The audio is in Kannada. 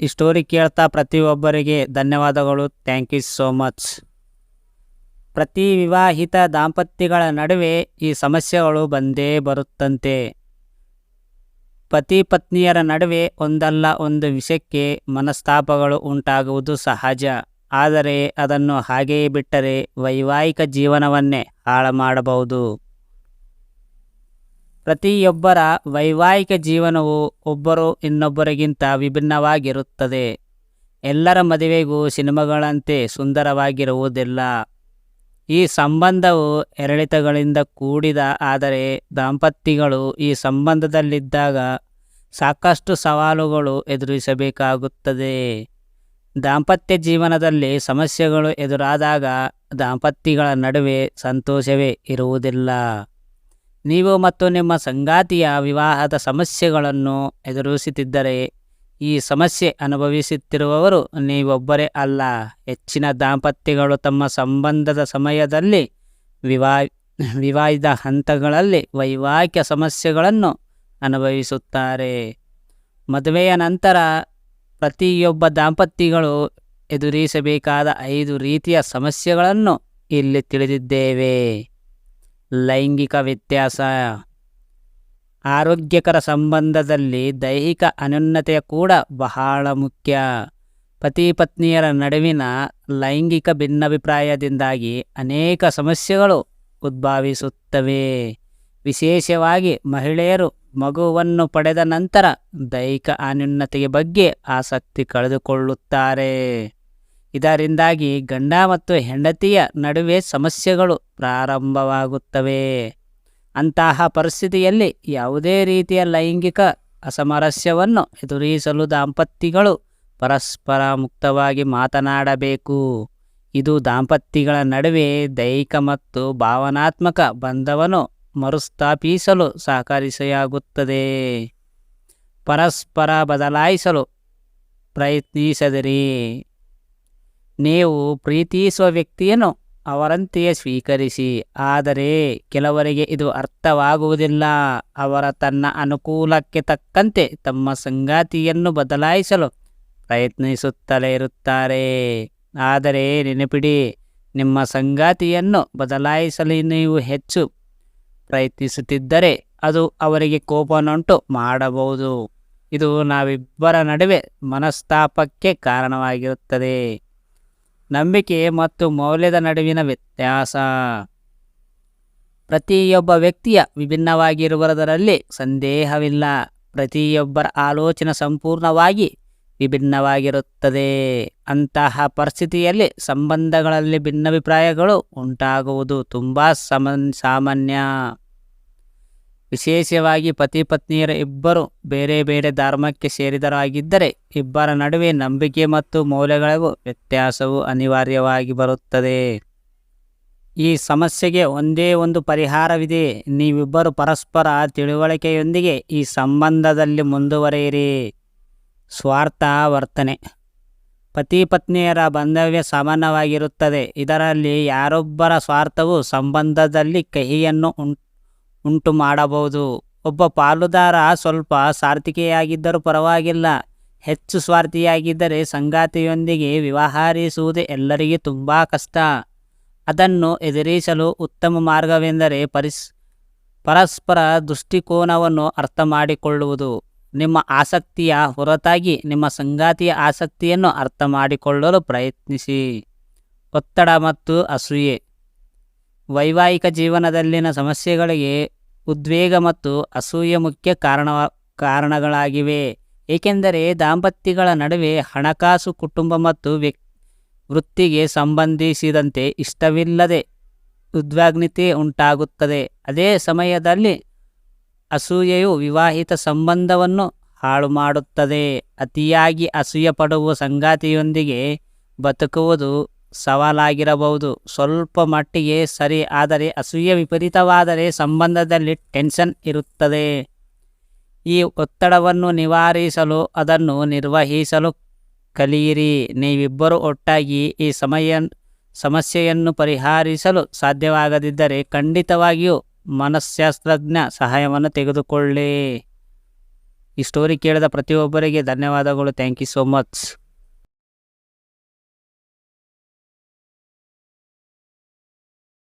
ಈ ಸ್ಟೋರಿ ಕೇಳ್ತಾ ಪ್ರತಿಯೊಬ್ಬರಿಗೆ ಧನ್ಯವಾದಗಳು. Thank you so much. ಪ್ರತಿ ವಿವಾಹಿತ ದಾಂಪತ್ಯಗಳ ನಡುವೆ ಈ ಸಮಸ್ಯೆಗಳು ಬಂದೇ ಬರುತ್ತಂತೆ. ಪತಿ ಪತ್ನಿಯರ ನಡುವೆ ಒಂದಲ್ಲ ಒಂದು ವಿಷಯಕ್ಕೆ ಮನಸ್ತಾಪಗಳು ಉಂಟಾಗುವುದು ಸಹಜ. ಆದರೆ ಅದನ್ನು ಹಾಗೆಯೇ ಬಿಟ್ಟರೆ ವೈವಾಹಿಕ ಜೀವನವನ್ನೇ ಹಾಳು ಮಾಡಬಹುದು. ಪ್ರತಿಯೊಬ್ಬರ ವೈವಾಹಿಕ ಜೀವನವು ಒಬ್ಬರು ಇನ್ನೊಬ್ಬರಿಗಿಂತ ವಿಭಿನ್ನವಾಗಿರುತ್ತದೆ. ಎಲ್ಲರ ಮದುವೆಗೂ ಸಿನಿಮಾಗಳಂತೆ ಸುಂದರವಾಗಿರುವುದಿಲ್ಲ. ಈ ಸಂಬಂಧವು ಏರಿಳಿತಗಳಿಂದ ಕೂಡಿದ. ಆದರೆ ದಾಂಪತ್ಯಗಳು ಈ ಸಂಬಂಧದಲ್ಲಿದ್ದಾಗ ಸಾಕಷ್ಟು ಸವಾಲುಗಳು ಎದುರಿಸಬೇಕಾಗುತ್ತದೆ. ದಾಂಪತ್ಯ ಜೀವನದಲ್ಲಿ ಸಮಸ್ಯೆಗಳು ಎದುರಾದಾಗ ದಾಂಪತ್ಯಗಳ ನಡುವೆ ಸಂತೋಷವೇ ಇರುವುದಿಲ್ಲ. ನೀವು ಮತ್ತು ನಿಮ್ಮ ಸಂಗಾತಿಯ ವಿವಾಹದ ಸಮಸ್ಯೆಗಳನ್ನು ಎದುರಿಸುತ್ತಿದ್ದರೆ ಈ ಸಮಸ್ಯೆ ಅನುಭವಿಸುತ್ತಿರುವವರು ನೀವೊಬ್ಬರೇ ಅಲ್ಲ. ಹೆಚ್ಚಿನ ದಾಂಪತ್ಯಗಳು ತಮ್ಮ ಸಂಬಂಧದ ಸಮಯದಲ್ಲಿ ವಿವಾಹದ ಹಂತಗಳಲ್ಲಿ ವೈವಾಹಿಕ ಸಮಸ್ಯೆಗಳನ್ನು ಅನುಭವಿಸುತ್ತಾರೆ. ಮದುವೆಯ ನಂತರ ಪ್ರತಿಯೊಬ್ಬ ದಾಂಪತ್ಯಗಳು ಎದುರಿಸಬೇಕಾದ 5 ರೀತಿಯ ಸಮಸ್ಯೆಗಳನ್ನು ಇಲ್ಲಿ ತಿಳಿದಿದ್ದೇವೆ. ಲೈಂಗಿಕ ವ್ಯತ್ಯಾಸ. ಆರೋಗ್ಯಕರ ಸಂಬಂಧದಲ್ಲಿ ದೈಹಿಕ ಅನ್ಯೋನ್ಯತೆ ಕೂಡ ಬಹಳ ಮುಖ್ಯ. ಪತಿ ಪತ್ನಿಯರ ನಡುವಿನ ಲೈಂಗಿಕ ಭಿನ್ನಾಭಿಪ್ರಾಯದಿಂದಾಗಿ ಅನೇಕ ಸಮಸ್ಯೆಗಳು ಉದ್ಭವಿಸುತ್ತವೆ. ವಿಶೇಷವಾಗಿ ಮಹಿಳೆಯರು ಮಗುವನ್ನು ಪಡೆದ ನಂತರ ದೈಹಿಕ ಅನ್ಯೋನ್ಯತೆಯ ಬಗ್ಗೆ ಆಸಕ್ತಿ ಕಳೆದುಕೊಳ್ಳುತ್ತಾರೆ. ಇದರಿಂದಾಗಿ ಗಂಡ ಮತ್ತು ಹೆಂಡತಿಯ ನಡುವೆ ಸಮಸ್ಯೆಗಳು ಪ್ರಾರಂಭವಾಗುತ್ತವೆ. ಅಂತಹ ಪರಿಸ್ಥಿತಿಯಲ್ಲಿ ಯಾವುದೇ ರೀತಿಯ ಲೈಂಗಿಕ ಅಸಾಮರಸ್ಯವನ್ನು ಎದುರಿಸಲು ದಾಂಪತ್ಯಗಳು ಪರಸ್ಪರ ಮುಕ್ತವಾಗಿ ಮಾತನಾಡಬೇಕು. ಇದು ದಾಂಪತ್ಯಗಳ ನಡುವೆ ದೈಹಿಕ ಮತ್ತು ಭಾವನಾತ್ಮಕ ಬಂಧವನ್ನು ಮರುಸ್ಥಾಪಿಸಲು ಸಹಕಾರಿಯಾಗುತ್ತದೆ. ಪರಸ್ಪರ ಬದಲಾಯಿಸಲು ಪ್ರಯತ್ನಿಸದಿರಿ. ನೀವು ಪ್ರೀತಿಸುವ ವ್ಯಕ್ತಿಯನ್ನು ಅವರಂತೆಯೇ ಸ್ವೀಕರಿಸಿ. ಆದರೆ ಕೆಲವರಿಗೆ ಇದು ಅರ್ಥವಾಗುವುದಿಲ್ಲ. ಅವರು ತನ್ನ ಅನುಕೂಲಕ್ಕೆ ತಕ್ಕಂತೆ ತಮ್ಮ ಸಂಗಾತಿಯನ್ನು ಬದಲಾಯಿಸಲು ಪ್ರಯತ್ನಿಸುತ್ತಲೇ ಇರುತ್ತಾರೆ. ಆದರೆ ನೆನಪಿಡಿ, ನಿಮ್ಮ ಸಂಗಾತಿಯನ್ನು ಬದಲಾಯಿಸಲು ನೀವು ಹೆಚ್ಚು ಪ್ರಯತ್ನಿಸುತ್ತಿದ್ದರೆ ಅದು ಅವರಿಗೆ ಕೋಪವನ್ನುಂಟು ಮಾಡಬಹುದು. ಇದು ನಾವಿಬ್ಬರ ನಡುವೆ ಮನಸ್ತಾಪಕ್ಕೆ ಕಾರಣವಾಗಿರುತ್ತದೆ. ನಂಬಿಕೆ ಮತ್ತು ಮೌಲ್ಯದ ನಡುವಿನ ವ್ಯತ್ಯಾಸ. ಪ್ರತಿಯೊಬ್ಬ ವ್ಯಕ್ತಿಯ ವಿಭಿನ್ನವಾಗಿರುವುದರಲ್ಲಿ ಸಂದೇಹವಿಲ್ಲ. ಪ್ರತಿಯೊಬ್ಬರ ಆಲೋಚನೆ ಸಂಪೂರ್ಣವಾಗಿ ವಿಭಿನ್ನವಾಗಿರುತ್ತದೆ. ಅಂತಹ ಪರಿಸ್ಥಿತಿಯಲ್ಲಿ ಸಂಬಂಧಗಳಲ್ಲಿ ಭಿನ್ನಾಭಿಪ್ರಾಯಗಳು ಉಂಟಾಗುವುದು ತುಂಬ ಸಾಮಾನ್ಯ. ವಿಶೇಷವಾಗಿ ಪತಿ ಪತ್ನಿಯರ ಇಬ್ಬರು ಬೇರೆ ಬೇರೆ ಧರ್ಮಕ್ಕೆ ಸೇರಿದವರಾಗಿದ್ದರೆ ಇಬ್ಬರ ನಡುವೆ ನಂಬಿಕೆ ಮತ್ತು ಮೌಲ್ಯಗಳಿಗೂ ವ್ಯತ್ಯಾಸವು ಅನಿವಾರ್ಯವಾಗಿ ಬರುತ್ತದೆ. ಈ ಸಮಸ್ಯೆಗೆ ಒಂದೇ ಒಂದು ಪರಿಹಾರವಿದೆ. ನೀವಿಬ್ಬರು ಪರಸ್ಪರ ತಿಳುವಳಿಕೆಯೊಂದಿಗೆ ಈ ಸಂಬಂಧದಲ್ಲಿ ಮುಂದುವರಿಯಿರಿ. ಸ್ವಾರ್ಥ ವರ್ತನೆ. ಪತಿ ಪತ್ನಿಯರ ಬಾಂಧವ್ಯ ಸಾಮಾನ್ಯವಾಗಿರುತ್ತದೆ. ಇದರಲ್ಲಿ ಯಾರೊಬ್ಬರ ಸ್ವಾರ್ಥವು ಸಂಬಂಧದಲ್ಲಿ ಕಹಿಯನ್ನು ಉಂಟು ಮಾಡಬಹುದು. ಒಬ್ಬ ಪಾಲುದಾರ ಸ್ವಲ್ಪ ಸ್ವಾರ್ಥಿಯಾಗಿದ್ದರೂ ಪರವಾಗಿಲ್ಲ. ಹೆಚ್ಚು ಸ್ವಾರ್ಥಿಯಾಗಿದ್ದರೆ ಸಂಗಾತಿಯೊಂದಿಗೆ ವ್ಯವಹರಿಸುವುದು ಎಲ್ಲರಿಗೂ ತುಂಬ ಕಷ್ಟ. ಅದನ್ನು ಎದುರಿಸಲು ಉತ್ತಮ ಮಾರ್ಗವೆಂದರೆ ಪರಸ್ಪರ ದೃಷ್ಟಿಕೋನವನ್ನು ಅರ್ಥ ಮಾಡಿಕೊಳ್ಳುವುದು. ನಿಮ್ಮ ಆಸಕ್ತಿಯ ಹೊರತಾಗಿ ನಿಮ್ಮ ಸಂಗಾತಿಯ ಆಸಕ್ತಿಯನ್ನು ಅರ್ಥ ಮಾಡಿಕೊಳ್ಳಲು ಪ್ರಯತ್ನಿಸಿ. ಒತ್ತಡ ಮತ್ತು ಅಸೂಯೆ. ವೈವಾಹಿಕ ಜೀವನದಲ್ಲಿನ ಸಮಸ್ಯೆಗಳಿಗೆ ಉದ್ವೇಗ ಮತ್ತು ಅಸೂಯೆ ಮುಖ್ಯ ಕಾರಣಗಳಾಗಿವೆ. ಏಕೆಂದರೆ ದಾಂಪತ್ಯಗಳ ನಡುವೆ ಹಣಕಾಸು, ಕುಟುಂಬ ಮತ್ತು ವೃತ್ತಿಗೆ ಸಂಬಂಧಿಸಿದಂತೆ ಇಷ್ಟವಿಲ್ಲದೆ ಉದ್ವಿಗ್ನತೆ ಉಂಟಾಗುತ್ತದೆ. ಅದೇ ಸಮಯದಲ್ಲಿ ಅಸೂಯೆಯು ವಿವಾಹಿತ ಸಂಬಂಧವನ್ನು ಹಾಳು ಮಾಡುತ್ತದೆ. ಅತಿಯಾಗಿ ಅಸೂಯೆ ಪಡುವ ಸಂಗಾತಿಯೊಂದಿಗೆ ಬದುಕುವುದು ಸವಾಲಾಗಿರಬಹುದು. ಸ್ವಲ್ಪ ಮಟ್ಟಿಗೆ ಸರಿ, ಆದರೆ ಅಸೂಯೆ ವಿಪರೀತವಾದರೆ ಸಂಬಂಧದಲ್ಲಿ ಟೆನ್ಷನ್ ಇರುತ್ತದೆ. ಈ ಒತ್ತಡವನ್ನು ನಿವಾರಿಸಲು ಅದನ್ನು ನಿರ್ವಹಿಸಲು ಕಲಿಯಿರಿ. ನೀವಿಬ್ಬರು ಒಟ್ಟಾಗಿ ಈ ಸಮಸ್ಯೆಯನ್ನು ಪರಿಹರಿಸಲು ಸಾಧ್ಯವಾಗದಿದ್ದರೆ ಖಂಡಿತವಾಗಿಯೂ ಮನಸ್ಶಾಸ್ತ್ರಜ್ಞ ಸಹಾಯವನ್ನು ತೆಗೆದುಕೊಳ್ಳಿ. ಈ ಸ್ಟೋರಿ ಕೇಳಿದ ಪ್ರತಿಯೊಬ್ಬರಿಗೆ ಧನ್ಯವಾದಗಳು. Thank you so much.